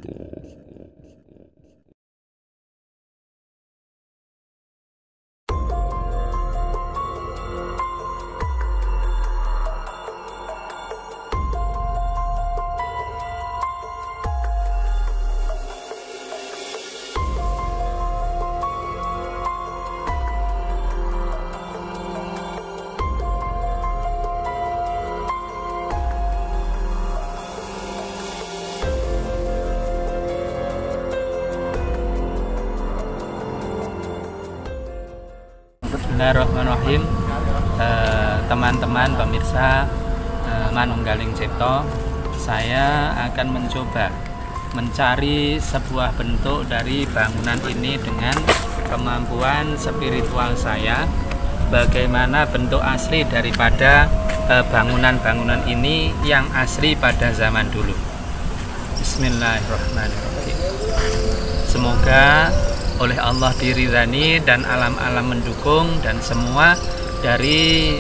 Bismillahirrahmanirrahim. Teman-teman pemirsa Manunggaling Cipto, saya akan mencoba mencari sebuah bentuk dari bangunan ini dengan kemampuan spiritual saya. Bagaimana bentuk asli daripada bangunan-bangunan ini yang asli pada zaman dulu. Bismillahirrahmanirrahim. Semoga oleh Allah diridani dan alam-alam mendukung, dan semua dari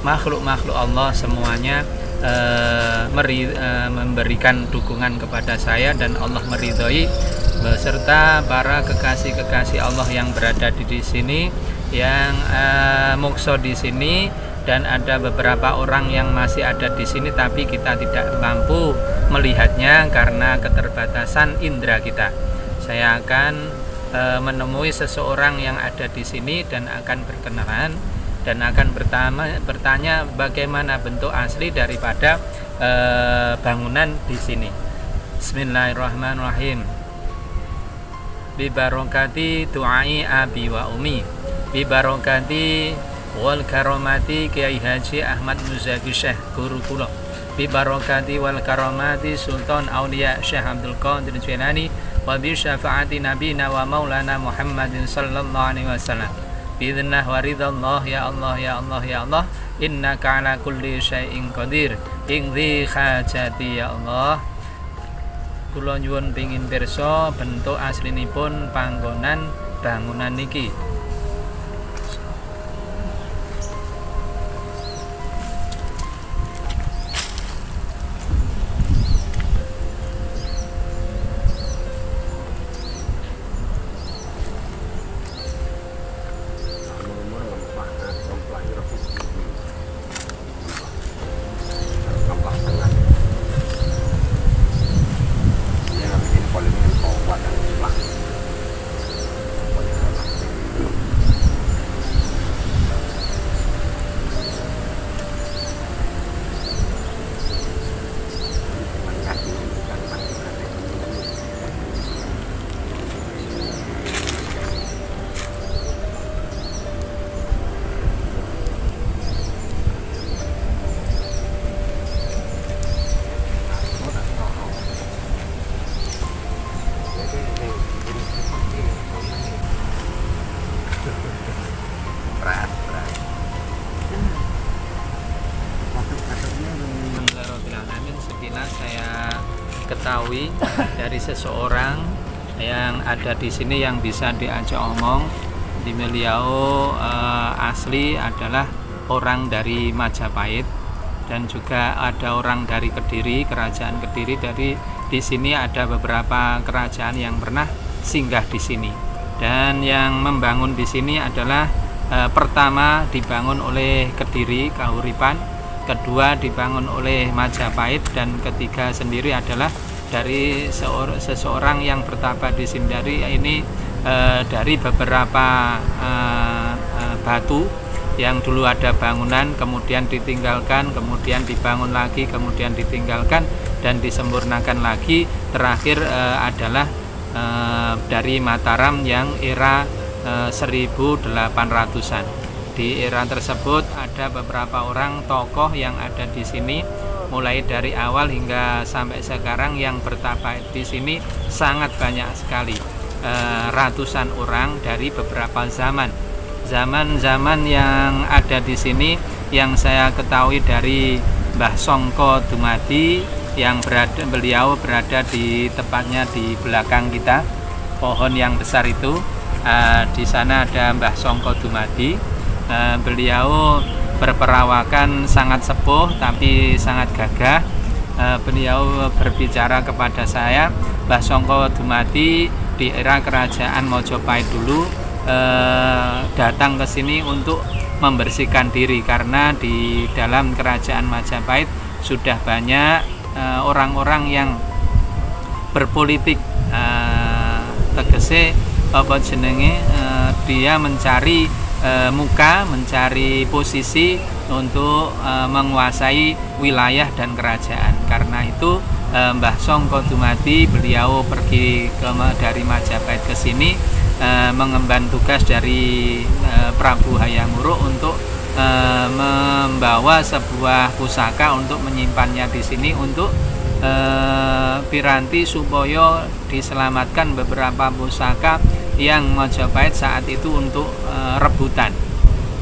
makhluk-makhluk Allah semuanya memberikan dukungan kepada saya, dan Allah meridhoi beserta para kekasih-kekasih Allah yang berada di sini, yang mukso di sini, dan ada beberapa orang yang masih ada di sini tapi kita tidak mampu melihatnya karena keterbatasan indera kita. Saya akan menemui seseorang yang ada di sini dan akan berkenalan dan akan bertanya bagaimana bentuk asli daripada bangunan di sini. Bismillahirrahmanirrahim. Bi barokati du'ai abi wa umi, bi barokati wal karamati Kiai Haji Ahmad Muzaki Syekh guru kula, bi barokati wal karamati Sultan Aulia Syekh Abdul Qadir Jilani, wa bi syafaati nabina wa maulana Muhammadin sallallahu alaihi wasallam, bi idznah wa ridallah. Ya Allah ya Allah ya Allah, innaka ala kulli syai'in qadir, ingdhi hajati ya Allah. Kula nyuwun pengin pirsa bentuk aslinipun panggonan bangunan niki. Sekilas saya ketahui dari seseorang yang ada di sini yang bisa diajak omong. Di beliau asli adalah orang dari Majapahit, dan juga ada orang dari Kediri, kerajaan Kediri. Di sini ada beberapa kerajaan yang pernah singgah di sini, dan yang membangun di sini adalah pertama dibangun oleh Kediri Kahuripan, kedua dibangun oleh Majapahit, dan ketiga sendiri adalah dari seseorang yang bertapa di sini. Dari beberapa batu yang dulu ada bangunan, kemudian ditinggalkan, kemudian dibangun lagi, kemudian ditinggalkan dan disempurnakan lagi. Terakhir adalah dari Mataram yang era 1800-an. Di era tersebut ada beberapa orang tokoh yang ada di sini, mulai dari awal hingga sampai sekarang yang bertapa di sini sangat banyak sekali, ratusan orang dari beberapa zaman yang ada di sini. Yang saya ketahui dari Mbah Songko Dumadi, yang beliau berada di tepatnya di belakang kita, pohon yang besar itu. Di sana ada Mbah Songko Dumadi. Beliau berperawakan sangat sepuh tapi sangat gagah. beliau berbicara kepada saya, Mbah Songko Dumadi di era kerajaan Mojopahit dulu datang ke sini untuk membersihkan diri, karena di dalam kerajaan Majapahit sudah banyak orang-orang yang berpolitik, tegese apa jenenge, dia mencari muka, mencari posisi untuk menguasai wilayah dan kerajaan. Karena itu Mbah Songko Dumadi beliau pergi dari Majapahit ke sini mengemban tugas dari Prabu Hayam Wuruk untuk membawa sebuah pusaka untuk menyimpannya di sini untuk piranti supaya diselamatkan beberapa pusaka yang Majapahit saat itu untuk rebutan.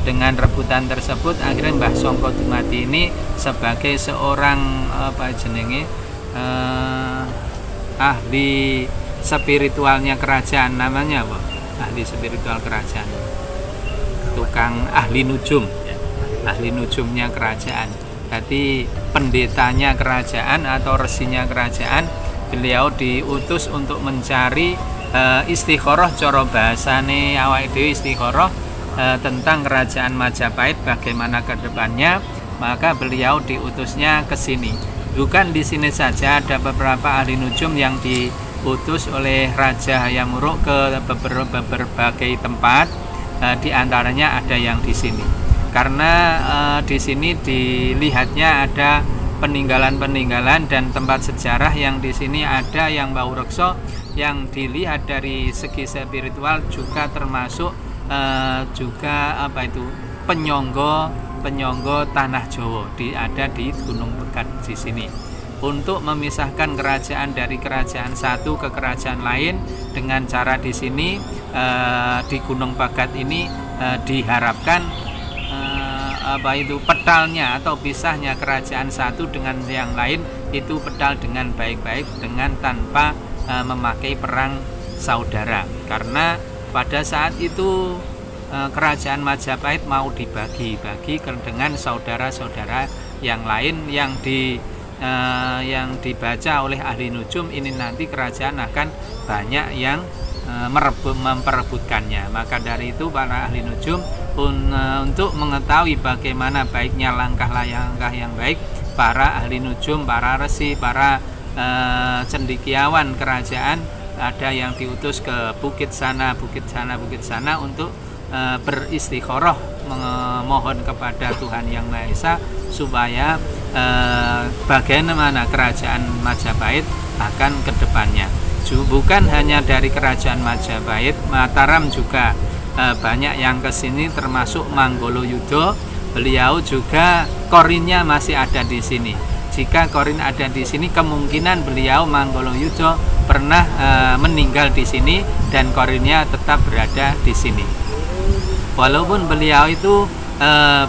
Dengan rebutan tersebut akhirnya Mbah Songko Dumadi ini sebagai seorang ahli spiritualnya kerajaan, namanya apa? Ahli spiritual kerajaan, tukang ahli nujum, ahli nujumnya kerajaan. Jadi pendetanya kerajaan atau resinya kerajaan, beliau diutus untuk mencari istikharah, cara bahasane awake dhewe istikharah tentang kerajaan Majapahit bagaimana ke depannya. Maka beliau diutusnya ke sini. Bukan di sini saja, ada beberapa ahli nujum yang diutus oleh Raja Hayam Wuruk ke berbagai tempat, di antaranya ada yang di sini. Karena di sini dilihatnya ada peninggalan-peninggalan dan tempat sejarah yang di sini ada yang bau reksa, yang dilihat dari segi spiritual juga termasuk juga penyonggo tanah Jawa, ada di Gunung Pegat di sini. Untuk memisahkan kerajaan dari kerajaan satu ke kerajaan lain dengan cara di sini di Gunung Pegat ini diharapkan petalnya atau pisahnya kerajaan satu dengan yang lain itu petal dengan baik-baik, dengan tanpa memakai perang saudara. Karena pada saat itu kerajaan Majapahit mau dibagi-bagi dengan saudara-saudara yang lain, yang dibaca oleh ahli nujum ini nanti kerajaan akan banyak yang memperebutkannya. Maka dari itu para ahli nujum untuk mengetahui bagaimana baiknya langkah-langkah yang baik, para ahli nujum, para resi, para cendekiawan kerajaan ada yang diutus ke bukit sana untuk beristikharah, memohon kepada Tuhan Yang Maha Esa supaya bagaimana kerajaan Majapahit akan ke depannya. Bukan hanya dari kerajaan Majapahit, Mataram juga banyak yang kesini, termasuk Manggolojudha. Beliau juga korinnya masih ada di sini. Jika korin ada di sini, kemungkinan beliau Manggolojudha pernah meninggal di sini dan korinnya tetap berada di sini. Walaupun beliau itu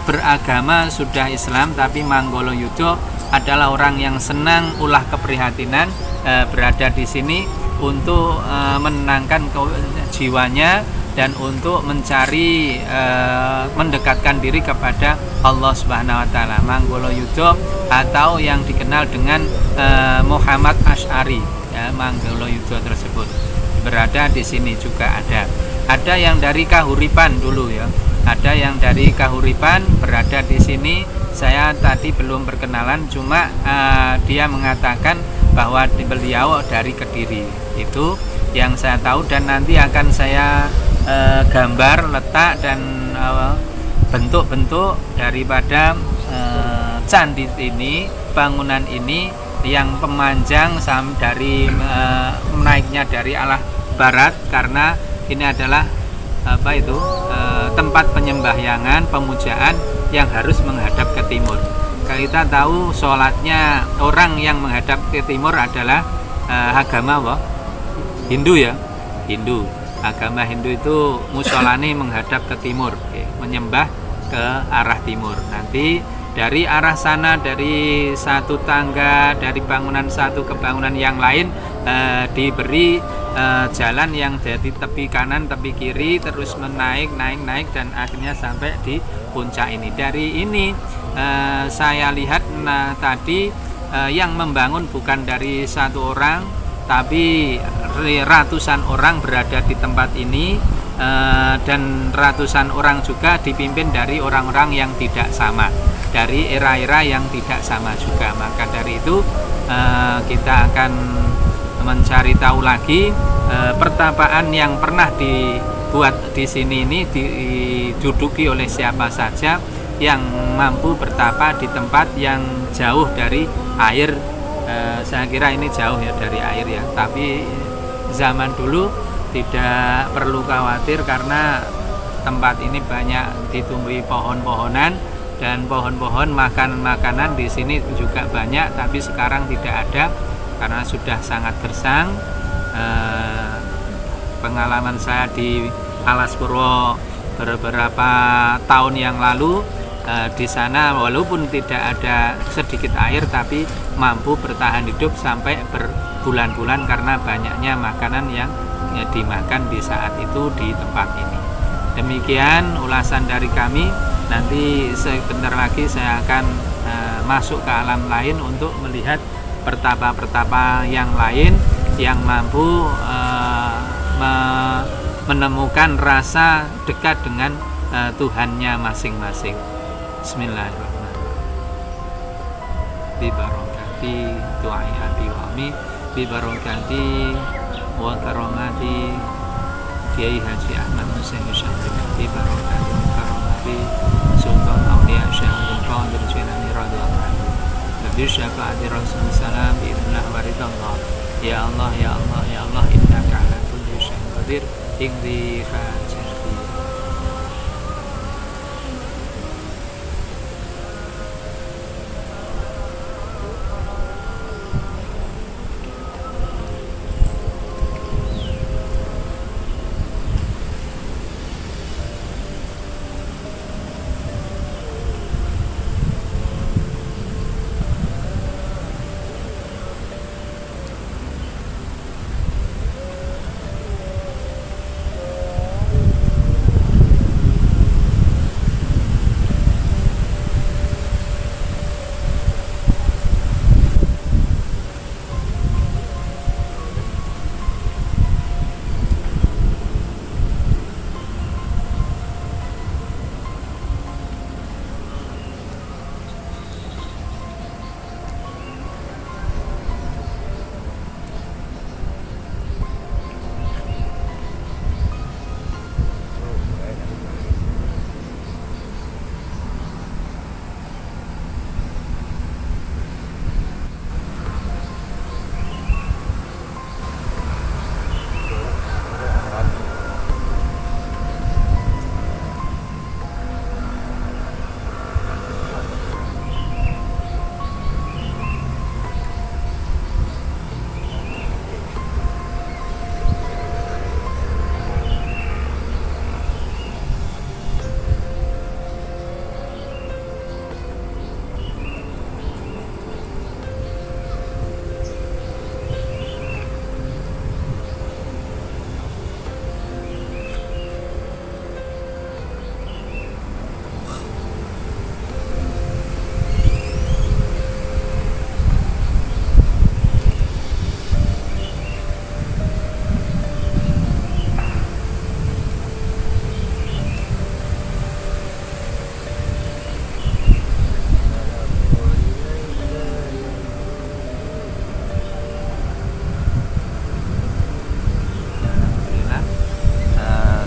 beragama sudah Islam, tapi Manggolojudha adalah orang yang senang ulah keprihatinan, berada di sini untuk menenangkan jiwanya dan untuk mencari mendekatkan diri kepada Allah Subhanahu wa taala. Manggolojudha atau yang dikenal dengan Muhammad Asy'ari, ya, Manggolojudha tersebut berada di sini juga ada. Ada yang dari Kahuripan dulu, ya. Ada yang dari Kahuripan berada di sini. Saya tadi belum berkenalan, cuma dia mengatakan bahwa beliau dari Kediri. Itu yang saya tahu, dan nanti akan saya gambar, letak dan bentuk-bentuk daripada candi ini, bangunan ini yang pemanjang dari naiknya dari arah barat, karena ini adalah tempat penyembahyangan, pemujaan yang harus menghadap ke timur. Kita tahu sholatnya orang yang menghadap ke timur adalah agama Hindu, ya, Hindu. Agama Hindu itu musholani menghadap ke timur, menyembah ke arah timur. Nanti dari arah sana, dari satu tangga, dari bangunan satu ke bangunan yang lain diberi jalan yang dari tepi kanan, tepi kiri, terus naik dan akhirnya sampai di puncak ini. Dari ini saya lihat tadi yang membangun bukan dari satu orang, tapi ratusan orang berada di tempat ini, dan ratusan orang juga dipimpin dari orang-orang yang tidak sama, dari era-era yang tidak sama juga. Maka dari itu kita akan mencari tahu lagi pertapaan yang pernah dibuat di sini ini diduduki oleh siapa saja yang mampu bertapa di tempat yang jauh dari air. Saya kira ini jauh ya dari air ya, tapi zaman dulu tidak perlu khawatir karena tempat ini banyak ditumbuhi pohon-pohonan, dan pohon-pohon makanan di sini juga banyak, tapi sekarang tidak ada karena sudah sangat gersang. Pengalaman saya di Alas Purwo beberapa tahun yang lalu, di sana walaupun tidak ada sedikit air tapi mampu bertahan hidup sampai berbulan-bulan karena banyaknya makanan yang dimakan di saat itu di tempat ini. Demikian ulasan dari kami. Nanti sebentar lagi saya akan masuk ke alam lain untuk melihat pertapa-pertapa yang lain yang mampu menemukan rasa dekat dengan Tuhannya masing-masing. Bismillahirrahmanirrahim. Bibarokati du'ai abi wa ami, bibarokati wa karamati Kiai Haji Ahmad Husain Syahri, bibarokati wa karamati Sultan Aulia Syekh Abdul Qadir Jilani radhiyallahu anhu, bi syafaati Rasul sallam bi idznillah wa ridallah. Ya Allah, ya Allah, ya Allah, innaka ala kulli syai'in qadir, ingdi hajati.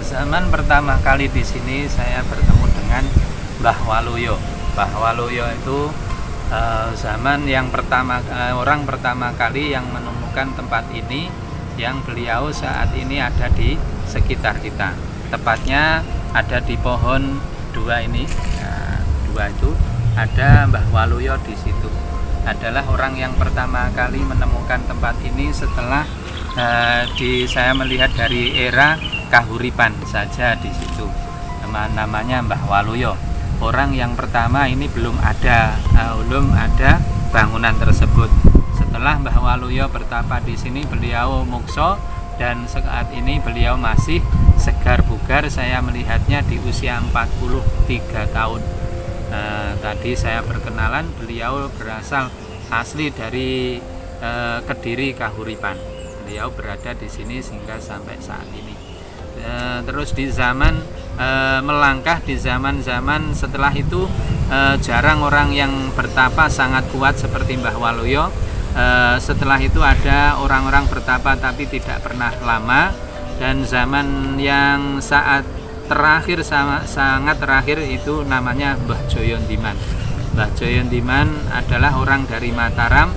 Zaman pertama kali di sini saya bertemu dengan Mbah Waluyo. Mbah Waluyo itu zaman yang orang pertama kali yang menemukan tempat ini, yang beliau saat ini ada di sekitar kita. Tepatnya ada di pohon dua ini. Nah, dua itu ada Mbah Waluyo di situ. Adalah orang yang pertama kali menemukan tempat ini setelah saya melihat dari era Kahuripan saja di situ. Namanya Mbah Waluyo. Orang yang pertama ini belum ada bangunan tersebut. Setelah Mbah Waluyo bertapa di sini, beliau mukso dan saat ini beliau masih segar bugar. Saya melihatnya di usia 43 tahun. Tadi saya berkenalan, beliau berasal asli dari Kediri Kahuripan. Beliau berada di sini sehingga sampai saat ini. Terus di zaman melangkah di zaman-zaman setelah itu, jarang orang yang bertapa sangat kuat seperti Mbah Waluyo. Setelah itu ada orang-orang bertapa tapi tidak pernah lama, dan zaman yang saat terakhir sangat terakhir itu namanya Mbah Joyondiman. Mbah Joyondiman adalah orang dari Mataram,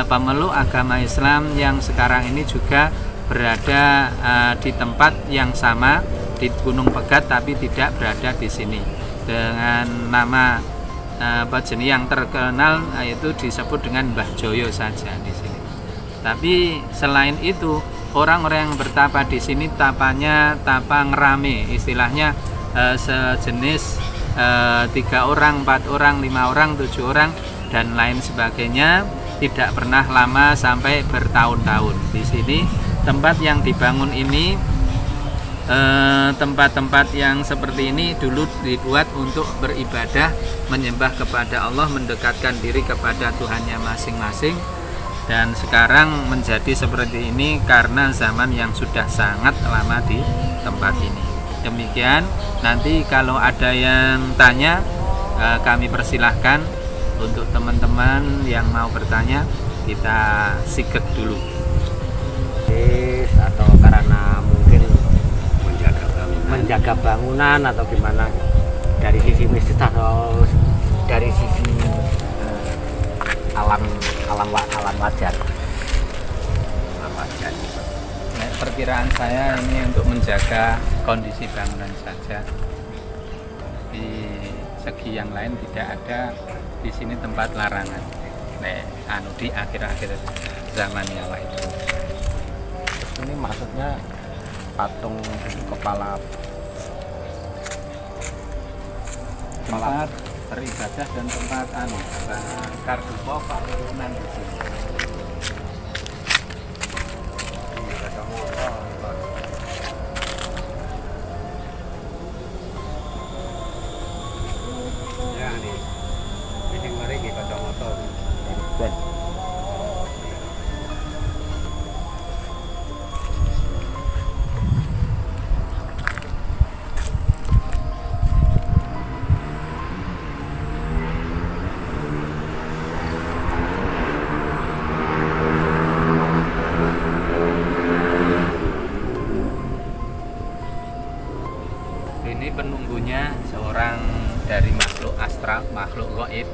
pemeluk agama Islam yang sekarang ini juga berada di tempat yang sama di Gunung Pegat, tapi tidak berada di sini dengan nama jenis yang terkenal, yaitu disebut dengan Mbah Joyo saja di sini. Tapi selain itu, orang-orang yang bertapa di sini tapanya tapa ngerame, istilahnya sejenis 3 orang, 4 orang, 5 orang, 7 orang dan lain sebagainya, tidak pernah lama sampai bertahun-tahun. Di sini tempat yang dibangun ini, tempat-tempat yang seperti ini dulu dibuat untuk beribadah, menyembah kepada Allah, mendekatkan diri kepada Tuhannya masing-masing, dan sekarang menjadi seperti ini karena zaman yang sudah sangat lama di tempat ini. Demikian, nanti kalau ada yang tanya, kami persilahkan. Untuk teman-teman yang mau bertanya, kita siket dulu. Atau karena mungkin menjaga bangunan atau gimana, dari sisi mistis atau dari sisi alam wajar. Nah, perkiraan saya ini untuk menjaga kondisi bangunan saja. Di segi yang lain tidak ada di sini tempat larangan. Di akhir-akhir zaman nyawa itu. Ini maksudnya patung kepala tempat beribadah dan tempat kardupo Pak Turunan di sini. Ya nih, ini mari kita kacamata. Ini penunggunya seorang dari makhluk astral, makhluk gaib.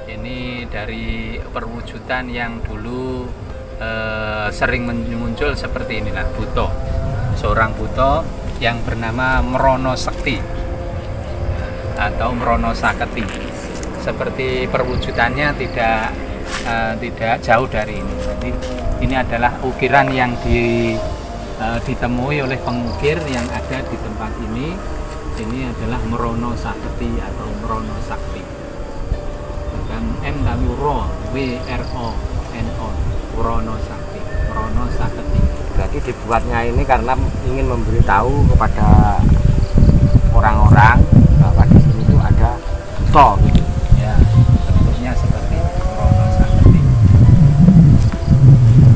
Ini dari perwujudan yang dulu sering muncul seperti inilah, buto. Seorang buto yang bernama Merono Sekti atau Merono Saketi. Seperti perwujudannya tidak jauh dari ini. Jadi ini adalah ukiran yang ditemui oleh pengukir yang ada di tempat ini. Ini adalah Merono Saketi atau Merono Sakti. Dan M tapi Ro, W-R-O-N-O, Merono Sakti, Merono Saketi. Berarti dibuatnya ini karena ingin memberitahu kepada orang-orang bahwa di sini itu ada buto gitu. Ya, bentuknya seperti Merono Saketi.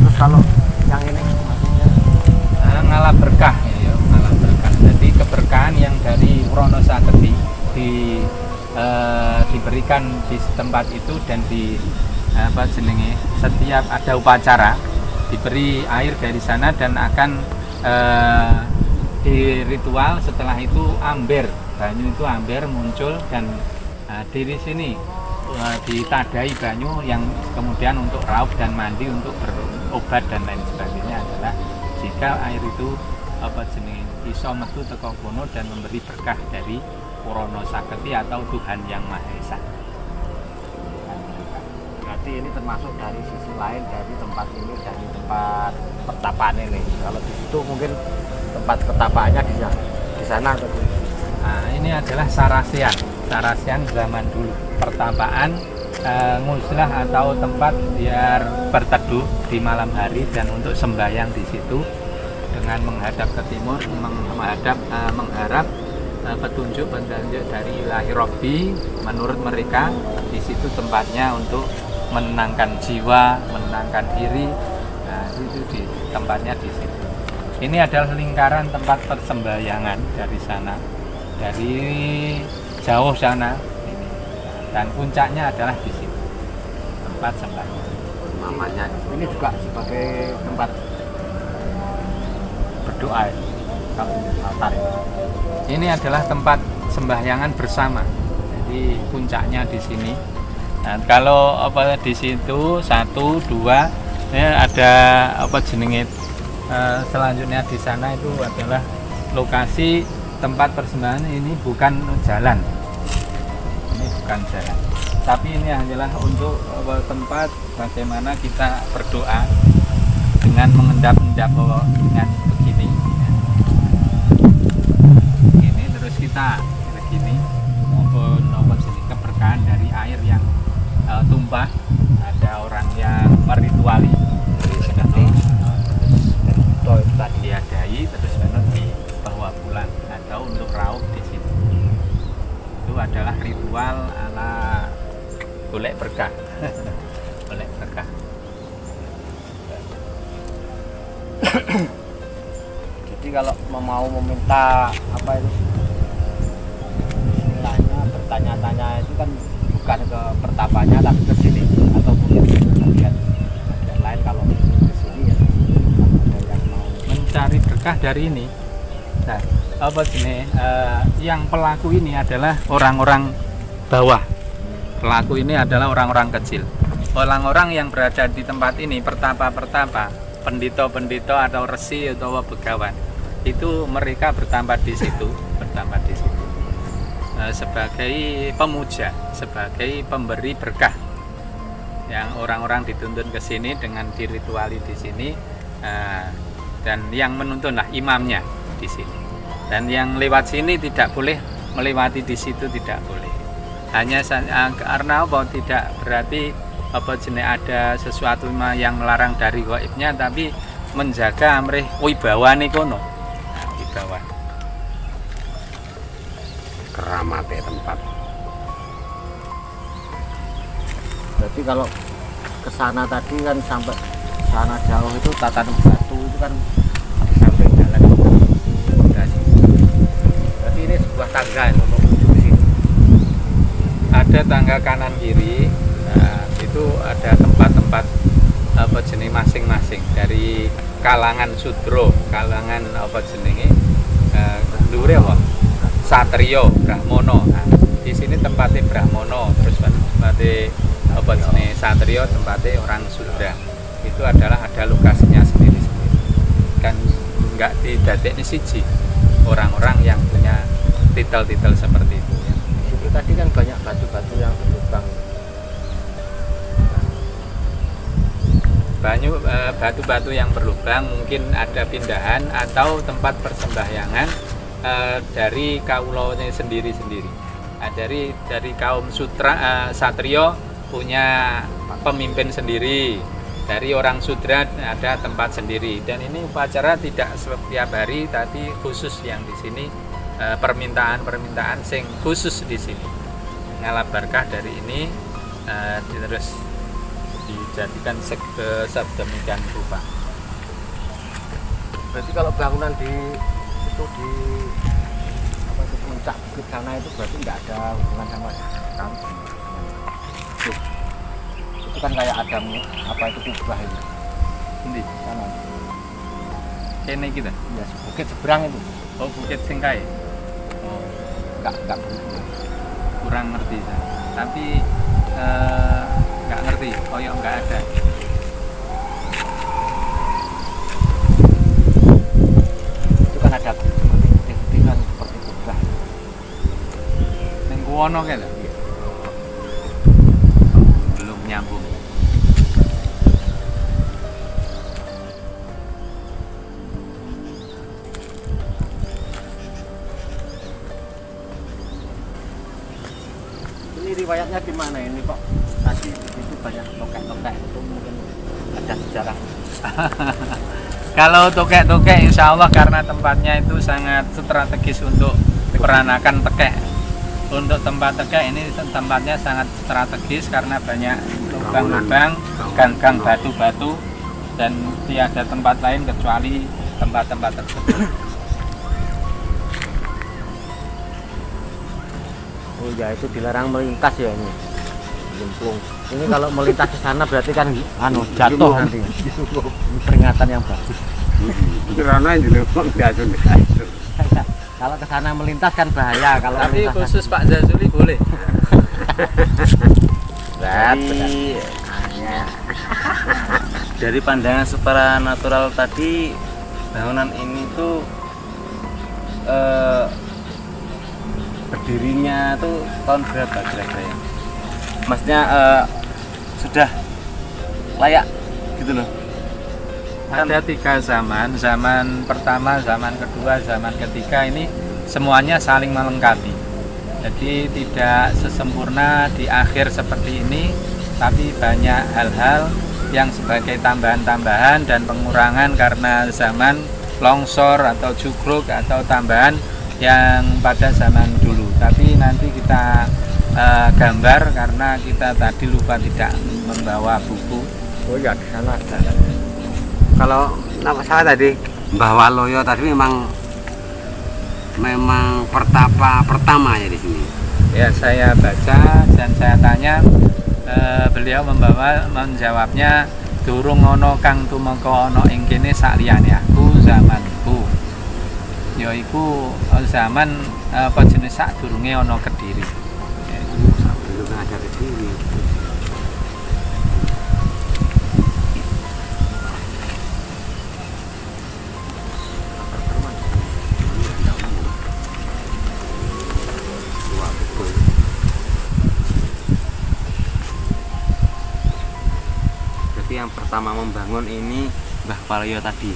Terus kalau yang ini maksudnya ngalah berkah ya, ngalah berkah. Jadi keberkahan yang dari Merono Saketi diberikan di tempat itu, dan di setiap ada upacara diberi air dari sana, dan akan di ritual setelah itu amber, banyu itu amber muncul, dan di sini ditadai banyu yang kemudian untuk raup dan mandi, untuk berobat dan lain sebagainya, adalah jika air itu iso metu teko kono dan memberi berkah dari Merono Saketi atau Tuhan Yang Maha Esa. berarti ini termasuk dari sisi lain dari tempat ini, dari tempat pertapaan ini. Kalau di situ mungkin tempat pertapaannya di sana atau di... Nah, ini adalah Sarasian zaman dulu. Pertapaan nguslah atau tempat biar berteduh di malam hari dan untuk sembahyang di situ dengan menghadap ke timur, mengharap petunjuk dari ilahi Robbi. Menurut mereka di situ tempatnya untuk menenangkan jiwa, menenangkan diri. Nah, itu di tempatnya di situ. Ini adalah lingkaran tempat persembahyangan dari sana, dari jauh sana ini. Dan puncaknya adalah di situ, tempat sembahyang. Namanya ini juga sebagai tempat berdoa ya, kalau altar ini. Ini adalah tempat sembahyangan bersama. Jadi puncaknya di sini. Nah, kalau apa di situ 1, 2 ya ada apa jenenge selanjutnya di sana itu adalah lokasi tempat persembahan. Ini bukan jalan. Ini bukan jalan. Tapi ini hanyalah untuk tempat bagaimana kita berdoa dengan mengendap-endap dengan begini. Ini terus kita begini maupun keberkahan dari air yang tumpah. Ada orang yang merituali tadi diadai terus di bawah bulan atau untuk raup di sini. Itu adalah ritual ala golek berkah. Golek berkah. Jadi kalau mau meminta apa itu istilahnya bertanya-tanya itu kan bukan ke pertapanya tapi ke sini atau mungkin bagian lain. Kalau di sini ya ada yang mau mencari berkah dari ini. Nah, apa sini yang pelaku ini adalah orang-orang bawah. Pelaku ini adalah orang-orang kecil. Orang-orang yang berada di tempat ini, pertapa-pertapa, pendito-pendito atau resi atau begawan, itu mereka bertempat di situ, sebagai pemuja, sebagai pemberi berkah. Yang orang-orang dituntun ke sini dengan dirituali di sini, dan yang menuntunlah imamnya di sini. Dan yang lewat sini tidak boleh melewati di situ, tidak boleh. Hanya karena apa, tidak berarti apa jenis ada sesuatu yang melarang dari gaibnya, tapi menjaga amrih wibawane kono. Nah, wibawa keramatnya tempat. Berarti kalau ke sana tadi kan sampai sana jauh itu tatanan batu itu kan di samping jalan. Berarti ini sebuah tangga untuk menuju sini. Ada tangga kanan kiri. Nah, itu ada tempat-tempat apa jenis masing-masing dari kalangan sudro, kalangan apa jenenge ndure apa? Satrio, Brahmono. Nah, di sini tempatnya Brahmono, terus tempatnya apa jenis Satrio, tempatnya orang Sudra. Itu adalah ada lokasinya sendiri-sendiri. Kan enggak didadekne siji. Orang-orang yang punya titel-titel seperti itu. Itu tadi kan banyak batu-batu yang berlubang. Banyak batu-batu yang berlubang, mungkin ada pindahan atau tempat persembahyangan dari kaulanya sendiri-sendiri. Dari kaum Satrio punya pemimpin sendiri, dari orang Sudra ada tempat sendiri. Dan ini upacara tidak setiap hari, tapi khusus yang di sini permintaan sing khusus di sini. Ngalap berkah dari ini terus dijadikan sedemikian rupa. Berarti kalau bangunan di itu di apa itu puncak bukit sana itu berarti nggak ada hubungan sama kampung. Itu kan kayak ada apa itu kubah itu. Ini Sana. kene kita. Iya, bukit seberang itu. Oh, Bukit Singkai. Oh, enggak begitu. Kurang ngerti saya. Tapi nggak ngerti. Oh ya, nggak ada. Itu kan ada putih kan seperti kubah. Neng Kuwono kan? Belum nyambung. Ini riwayatnya gimana ini kok? Tadi itu banyak tokek-tokek itu mungkin ada sejarah. Kalau tokek-tokek insya Allah karena tempatnya itu sangat strategis untuk peranakan tekek. Untuk tempat tegak ini tempatnya sangat strategis karena banyak lubang-lubang, gang-gang batu-batu, dan tiada tempat lain kecuali tempat-tempat tersebut. Oh ya, itu dilarang melintas ya ini. Jemplung. Ini kalau melintas ke sana berarti kan jatuh nanti. Peringatan yang bagus. Kalau ke sana melintas kan bahaya. Kalau Tapi melintas khusus Pak Zazuli boleh. Dari pandangan supranatural tadi, bangunan ini tuh berdirinya tuh tahun berapa kira-kira ya? Maksudnya sudah layak gitu loh. Ada 3 zaman, zaman pertama, zaman kedua, zaman ketiga, ini semuanya saling melengkapi. Jadi tidak sesempurna di akhir seperti ini, tapi banyak hal-hal yang sebagai tambahan-tambahan dan pengurangan karena zaman longsor atau jugruk atau tambahan yang pada zaman dulu. Tapi nanti kita gambar karena kita tadi lupa tidak membawa buku. Oh ya, di sana ada. Kalau nama saya tadi Mbah Waloyo tadi memang pertama ya di sini. Ya, saya baca dan saya tanya, beliau menjawabnya, durung ono kang tumeka ana ing kene sakliyane aku zamanku. Yaiku zaman apa jenis sadurunge ana Kediri. Belum ada Kediri. Yang pertama membangun ini Mbah Waloyo tadi.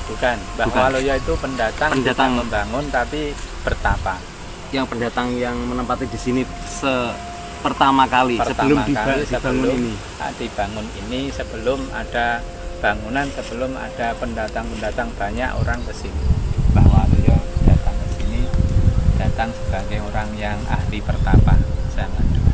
Bukan, Mbah Waloyo itu pendatang membangun tapi bertapa. Yang pendatang yang menempati di sini pertama kali sebelum dibangun ini. Dibangun ini sebelum ada bangunan, sebelum ada pendatang-pendatang banyak orang ke sini. Mbah Waloyo datang ke sini, datang sebagai orang yang ahli pertapa zaman dulu.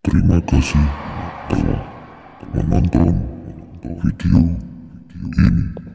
Terima kasih telah menonton video ini.